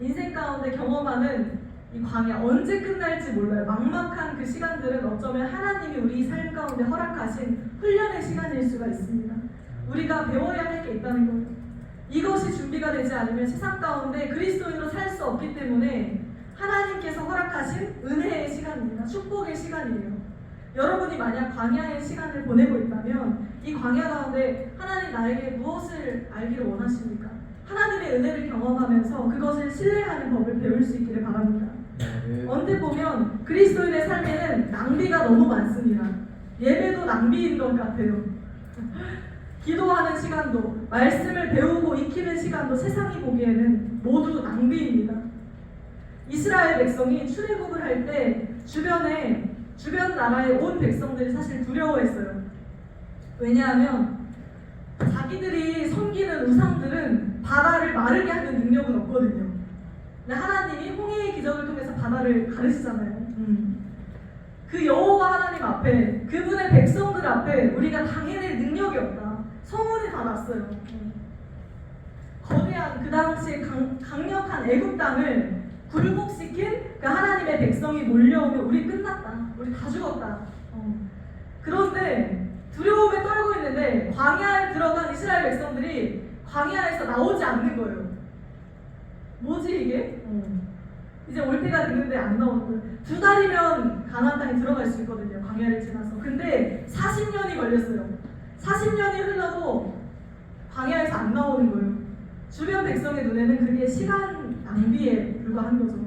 인생 가운데 경험하는 이 광야 언제 끝날지 몰라요. 막막한 그 시간들은 어쩌면 하나님이 우리 삶 가운데 허락하신 훈련의 시간일 수가 있습니다. 우리가 배워야 할 게 있다는 거예요. 이것이 준비가 되지 않으면 세상 가운데 그리스도인으로 살 수 없기 때문에 하나님께서 허락하신 은혜의 시간입니다. 축복의 시간이에요. 여러분이 만약 광야의 시간을 보내고 있다면 이 광야 가운데 하나님 나에게 무엇을 알기를 원하십니까? 하나님의 은혜를 경험하면서 그것을 신뢰하는 법을 배울 수 있기를 바랍니다. 언뜻 보면 그리스도인의 삶에는 낭비가 너무 많습니다. 예배도 낭비인 것 같아요. 기도하는 시간도, 말씀을 배우고 익히는 시간도 세상이 보기에는 모두 낭비입니다. 이스라엘 백성이 출애굽을 할 때 주변 나라의 온 백성들이 사실 두려워했어요. 왜냐하면 자기들이 섬기는 우상들은 바다를 마르게 하는 능력은 없거든요. 근데 하나님이 홍해의 기적을 통해서 바다를 가르치잖아요. 그 여호와 하나님 앞에, 그분의 백성들 앞에 우리가 당해낼 능력이 없다. 소문이 다 났어요. 거대한 그 당시에 강력한 애굽 땅을 굴복시킨 그 하나님의 백성이 몰려오면 우리 끝났다. 우리 다 죽었다. 그런데 두려움에 떨고 있는데 광야에 들어간 이스라엘 백성들이 광야에서 나오지 않는 거예요. 뭐지 이게? 이제 올 때가 됐는데 안 나오는 거예요. 2달이면 가나안 땅에 들어갈 수 있거든요. 광야를 지나서. 근데 40년이 걸렸어요. 40년이 흘러도 광야에서 안 나오는 거예요. 주변 백성의 눈에는 그게 시간 낭비에 불과한 거죠.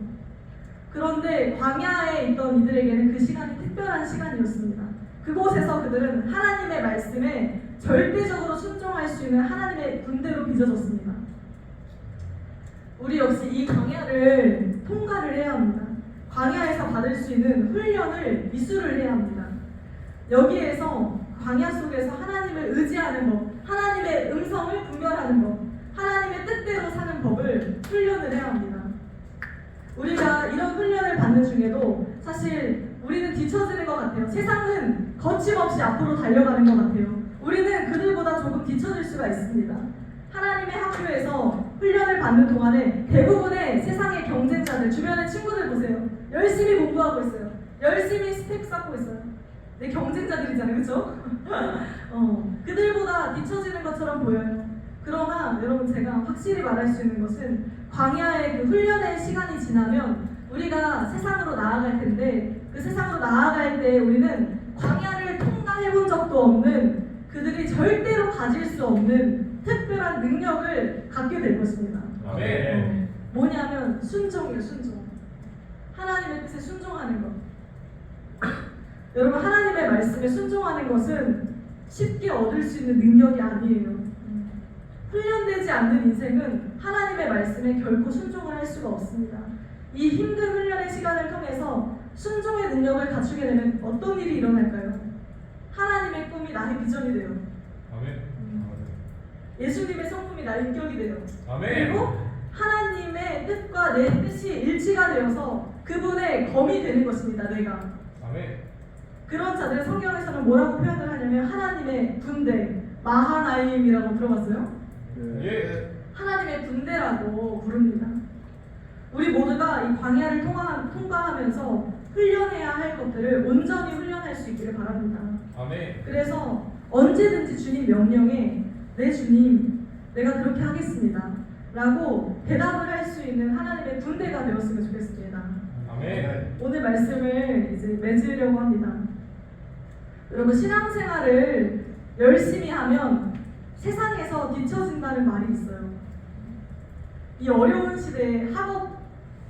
그런데 광야에 있던 이들에게는 그 시간이 특별한 시간이었습니다. 그곳에서 그들은 하나님의 말씀에 절대적으로 순종할 수 있는 하나님의 군대로 빚어졌습니다. 우리 역시 이 광야를 통과를 해야 합니다. 광야에서 받을 수 있는 훈련을 이수를 해야 합니다. 여기에서 광야 속에서 하나님을 의지하는 법, 하나님의 음성을 분별하는 법, 하나님의 뜻대로 사는 법을 훈련을 해야 합니다. 우리가 이런 훈련을 받는 중에도 사실 우리는 뒤처지는 것 같아요. 세상은 거침없이 앞으로 달려가는 것 같아요. 우리는 그들보다 조금 뒤처질 수가 있습니다. 하나님의 학교에서 훈련을 받는 동안에 대부분의 세상의 경쟁자들, 주변의 친구들 보세요. 열심히 공부하고 있어요. 열심히 스펙 쌓고 있어요. 내 경쟁자들이잖아요, 그렇죠? 그들보다 뒤처지는 것처럼 보여요. 그러나 여러분, 제가 확실히 말할 수 있는 것은 광야의 그 훈련의 시간이 지나면 우리가 세상으로 나아갈 텐데, 그 세상으로 나아갈 때 우리는 광야를 통과해본 적도 없는, 그들이 절대로 가질 수 없는 특별한 능력을 갖게 될 것입니다. 아멘. 뭐냐면 순종이에요. 순종. 하나님의 뜻에 순종하는 것. 여러분, 하나님의 말씀에 순종하는 것은 쉽게 얻을 수 있는 능력이 아니에요. 훈련되지 않는 인생은 하나님의 말씀에 결코 순종을 할 수가 없습니다. 이 힘든 훈련의 시간을 통해서 순종의 능력을 갖추게 되면 어떤 일이 일어날까요? 하나님의 꿈이 나의 비전이 돼요. 아멘. 예수님의 성품이 나의 인격이 돼요. 아멘. 그리고 하나님의 뜻과 내 뜻이 일치가 되어서 그분의 검이 되는 것입니다. 내가. 아멘. 그런 자들을 성경에서는 뭐라고 표현을 하냐면 하나님의 군대, 마하나임이라고 들어봤어요? 예. 하나님의 군대라고 부릅니다. 우리 모두가 이 광야를 통과하면서 훈련해야 할 것들을 온전히 훈련할 수 있기를 바랍니다. 아멘. 그래서 언제든지 주님 명령에 네 주님, 내가 그렇게 하겠습니다 라고 대답을 할 수 있는 하나님의 군대가 되었으면 좋겠습니다. 아멘. 오늘 말씀을 이제 맺으려고 합니다. 여러분, 신앙생활을 열심히 하면 세상에서 뒤처진다는 말이 있어요. 이 어려운 시대에 학업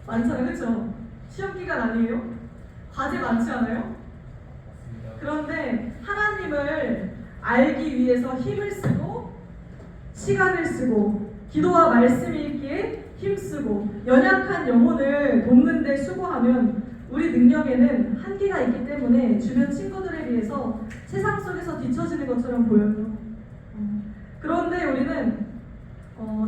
많잖아요, 그렇죠? 시험 기간 아니에요? 과제 많지 않아요? 그런데 하나님을 알기 위해서 힘을 쓰고 시간을 쓰고 기도와 말씀 읽기에 힘쓰고 연약한 영혼을 돕는 데 수고하면 우리 능력에는 한계가 있기 때문에 주변 친구들에 비해서 세상 속에서 뒤처지는 것처럼 보여요. 그런데 우리는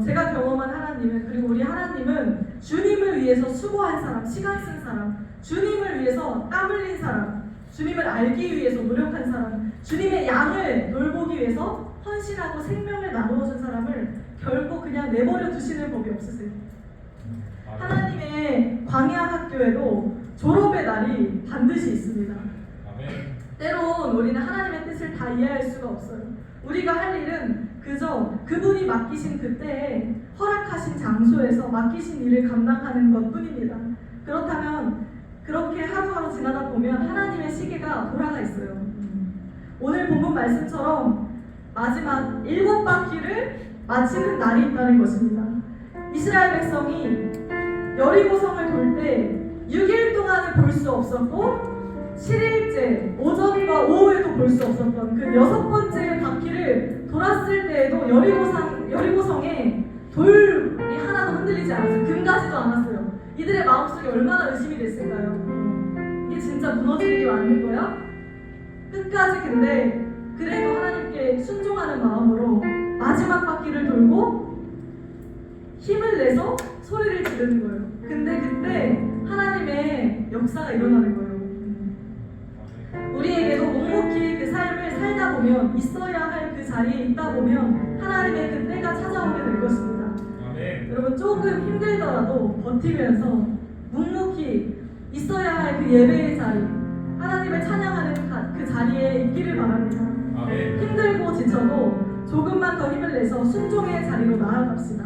제가 경험한 하나님은, 그리고 우리 하나님은 주님을 위해서 수고한 사람, 시간 쓴 사람, 주님을 위해서 땀 흘린 사람, 주님을 알기 위해서 노력한 사람, 주님의 양을 돌보기 위해서 헌신하고 생명을 나누어 준 사람을 결코 그냥 내버려 두시는 법이 없으세요. 하나님의 광야 학교에도 졸업의 날이 반드시 있습니다. 때론 우리는 하나님의 뜻을 다 이해할 수가 없어요. 우리가 할 일은 그저 그분이 맡기신 그때에 허락하신 장소에서 맡기신 일을 감당하는 것뿐입니다. 그렇다면 그렇게 하루하루 지나다 보면 하나님의 시계가 돌아가 있어요. 오늘 본문 말씀처럼 마지막 7바퀴를 마치는 날이 있다는 것입니다. 이스라엘 백성이 여리고성을 돌 때 6일 동안은 볼 수 없었고 7일째 오전과 오후에도 볼 수 없었던 그 6번째 바퀴를 돌았을 때에도 여리고성에 돌이 하나도 흔들리지 않았어요. 금가지도 않았어요. 이들의 마음속에 얼마나 의심이 됐을까요? 이게 진짜 무너지는 게 맞는 거야? 끝까지 근데 그래도 하나님께 순종하는 마음으로 마지막 바퀴를 돌고 힘을 내서 소리를 지르는 거예요. 근데 그때 하나님의 역사가 일어나는 거예요. 우리에게도 묵묵히 그 삶을 살다 보면 있어야 할 그 자리에 있다 보면 하나님의 그 때가 찾아오게 될 것입니다. 여러분 조금 힘들더라도 버티면서 묵묵히 있어야 할 그 예배의 자리, 하나님을 찬양하는 그 자리에 있기를 바랍니다. 힘들고 지쳐도 조금만 더 힘을 내서 순종의 자리로 나아갑시다.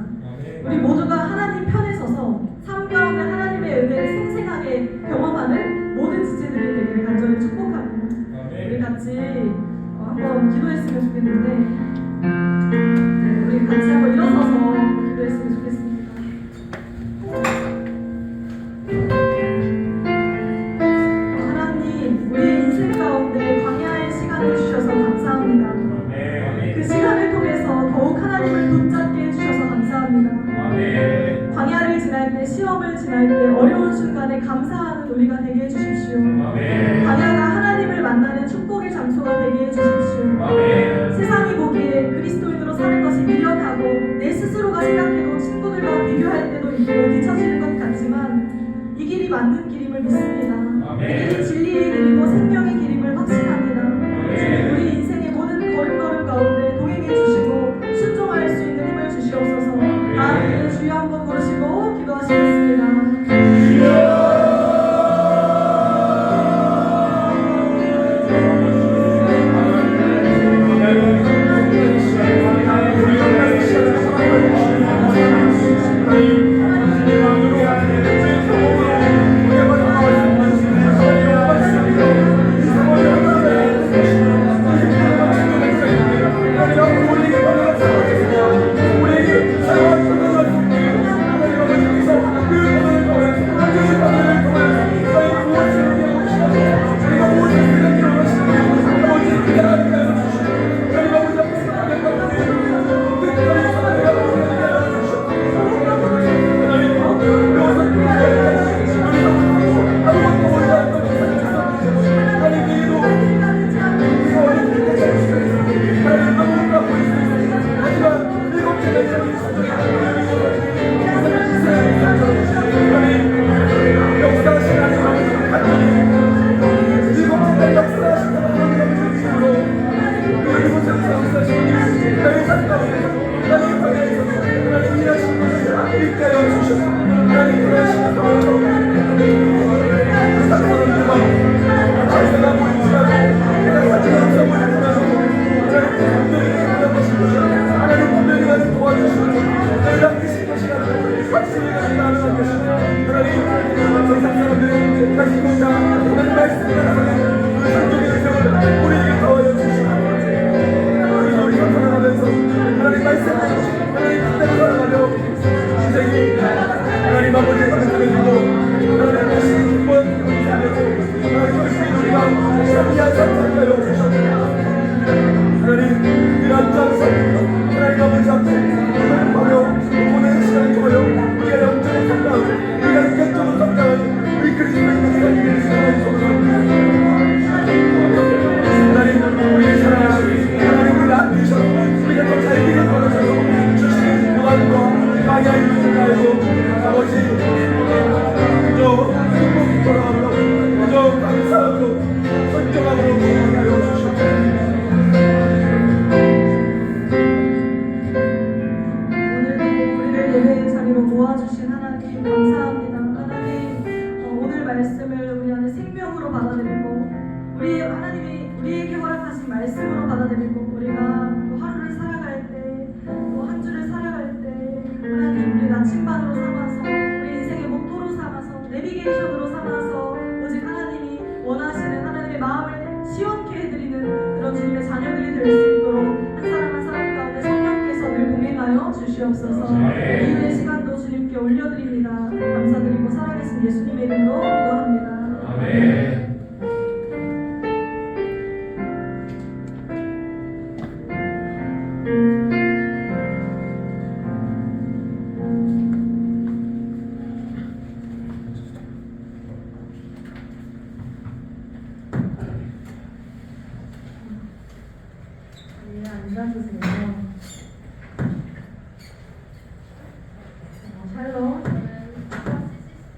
우리 모두가 하나님 편에 서서 삶 가운데 하나님의 은혜를 생생하게 경험하는 모든 지체들이 되기를 간절히 축복합니다. 우리 같이 한번 기도했으면 좋겠는데, 네, 우리 같이 한번 일어서서 기도했으면 좋겠습니다. 하나님, 우리의 인생 가운데 광야의 시간을 주셔서 감사합니다. 그 시간을 통해서 더욱 하나님을 붙잡게 해주셔서 감사합니다. 광야를 지날 때, 시험을 지날 때, 어려운 순간에 감사하는 우리가 되게 해주십시오. 광야가 하나님을 만나는 축복의 장소가 되게 해주십시오. 세상이 보기에 그리스도인으로 사는 것이 미련하고 내 스스로가 생각해도 친구들과 비교할 때도 있고 뒤처지는 것 같지만 이 길이 맞는 길임을 믿습니다. 이 길이 진리의 길이고 생명의 길임을 확신합니다. 우리 인생의 모든 걸음걸음 가운데 동행해 주시고 순종할 수 있는 힘을 주시옵소서. 다 함께 주여 한번 부르시고 기도하시겠습니다. 우리 하나님이 우리에게 허락하신 말씀으로 받아들이고 우리가 또 하루를 살아갈 때 또 한 주를 살아갈 때 하나님 우리 나침반으로 삼아서 우리 인생의 목표로 삼아서 내비게이션으로 삼아서 오직 하나님이 원하시는 하나님의 마음을 시원케 해드리는 그런 주님의 자녀들이 될 수 있도록 한 사람 한 사람 가운데 성령께서 늘 동행하여 주시옵소서. 이후의 시간도 주님께 올려드립니다. 감사드리고 살아계신 예수님의 이름으로 기도합니다. 아멘. 네, 앉아주세요. 샬롬, 저는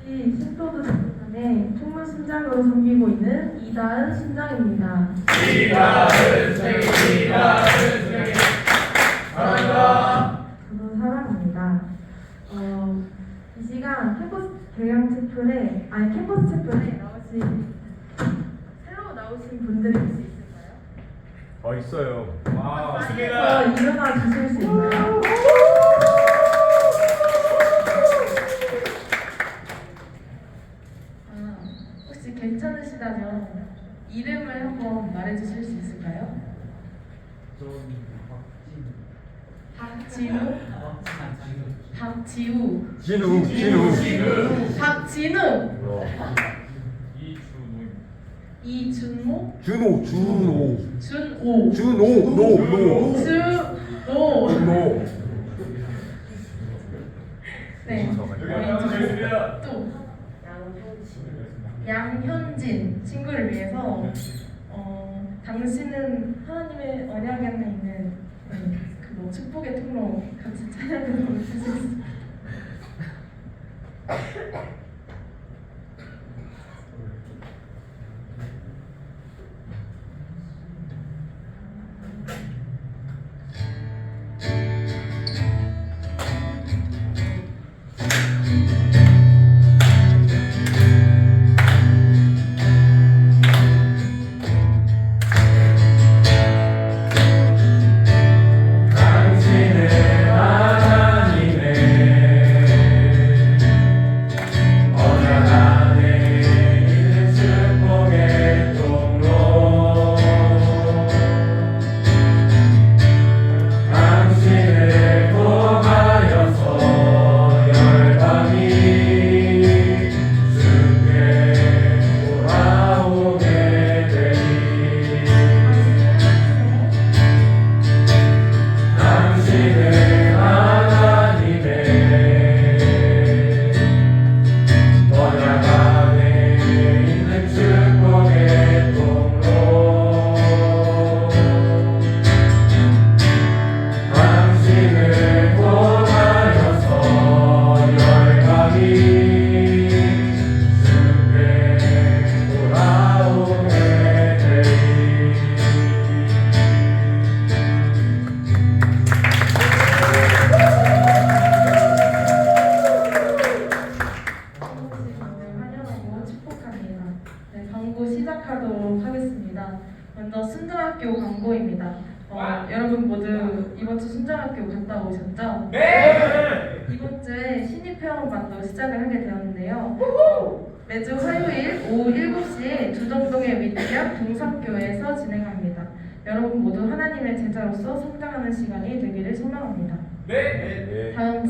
CCC 신도드 재단의 총무 순장으로 섬기고 있는 이다은 순장입니다. 저도 사랑합니다. 이 시간 캠퍼스 채플에 새로 나오신 분들이 혹시 있을까요? 있어요. 자리에서 일어나 주실 수 있나요? 혹시 괜찮으시다면 이름을 한번 말해주실 수 있을까요? 박진우, 박지우, 박진우, 이준모, 준오, 준오. 네. 또 양현진 친구를 위해서 당신은 하나님의 언약 안에 있는 그 축복의 통로 같이 찬양을 해주시겠습니다. 시작하도록 하겠습니다. 먼저 순정학교 광고입니다. 여러분 모두 이번 주 순정학교 갔다 오셨죠? 네! 이번 주에 신입회원반도 시작을 하게 되었는데요. 매주 화요일 오후 7시에 주정동에 위치한 동산교회에서 진행합니다. 여러분 모두 하나님의 제자로서 성장하는 시간이 되기를 소망합니다. 네! 다음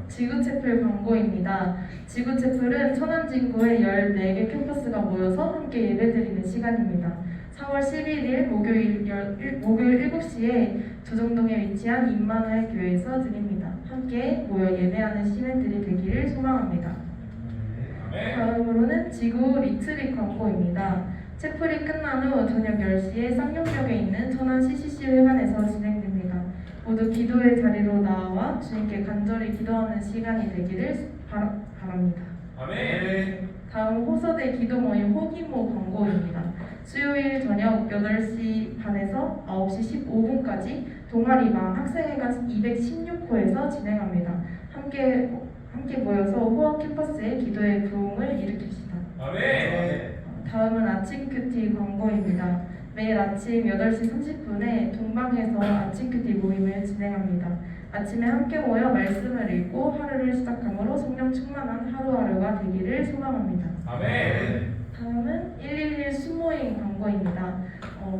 지구채플 광고입니다. 지구채플은 천안진구의 14개 캠퍼스가 모여서 함께 예배드리는 시간입니다. 4월 11일 목요일 7시에 조정동에 위치한 임마누엘 교회에서 드립니다. 함께 모여 예배하는 시간들이 되기를 소망합니다. 다음으로는 지구 리트릿 광고입니다. 채플이 끝난 후 저녁 10시에 쌍용역에 있는 천안 CCC 회관에서 진행됩니다. 모두 기도의 자리로 나와 주님께 간절히 기도하는 시간이 되기를 바랍니다. 아멘. 다음 호서대 기도 모임 호기모 광고입니다. 수요일 저녁 8시 반에서 9시 15분까지 동아리방 학생회관 216호에서 진행합니다. 함께 모여서 호어 캠퍼스의 기도의 부흥을 일으킵시다. 아멘. 다음은 아침 큐티 광고입니다. 매일 아침 8시 30분에 동방에서 아침 큐티 모임을 진행합니다. 아침에 함께 모여 말씀을 읽고 하루를 시작함으로 성령 충만한 하루하루가 되기를 소망합니다. 아멘. 다음은 111 수모임 광고입니다.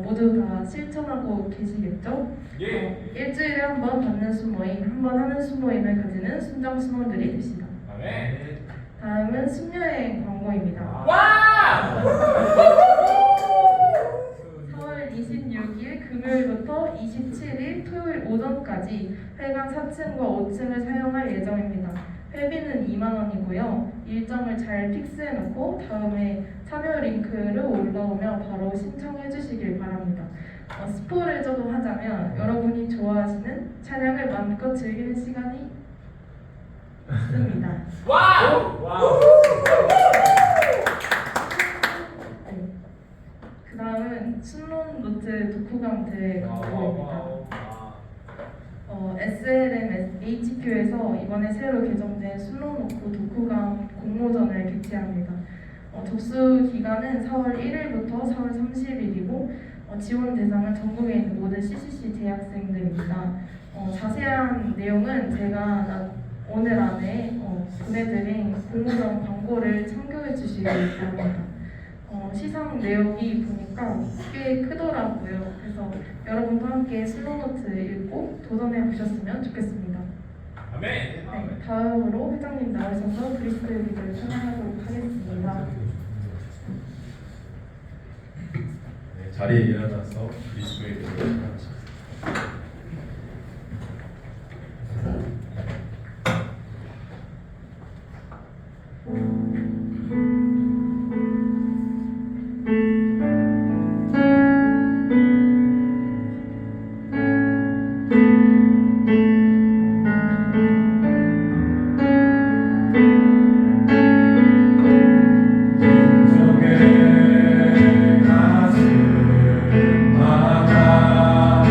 모두 다 실천하고 계시겠죠? 예. 일주일에 한 번 받는 수모임, 한 번 하는 수모임을 가지는 순정 수모들이 되시다. 아멘. 다음은 순여행 광고입니다. 와! 4월 26일 금요일부터 27일 토요일 오전까지 회관 4층과 5층을 사용할 예정입니다. 회비는 2만 원이고요. 일정을 잘 픽스해놓고 다음에 참여 링크를 올라오면 바로 신청해 주시길 바랍니다. 스포를 좀 하자면 여러분이 좋아하시는 찬양을 마음껏 즐기는 시간이 있습니다. 와우! 와우! 네. 그 다음은 순론 노트 독후감 대회 광고입니다. SLM HQ에서 이번에 새로 개정된 순로노크 독후감 공모전을 개최합니다. 접수 기간은 4월 1일부터 4월 30일이고 지원 대상은 전국에 있는 모든 CCC 대학생들입니다. 자세한 내용은 제가 오늘 안에 보내드린 공모전 광고를 참고해 주시기 바랍니다. 시상 내역이 보니까 꽤 크더라고요. 그래서 여러분도 함께 슬로노트 읽고 도전해 보셨으면 좋겠습니다. 아멘. 네, 다음으로 회장님 나오셔서 그리스도의 기도를 찬양하도록 하겠습니다. 네, 자리에 일어나서 그리스도의 기도를 찬양하시겠습니다. 가슴 바다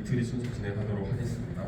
이틀이 순서 진행하도록 하겠습니다.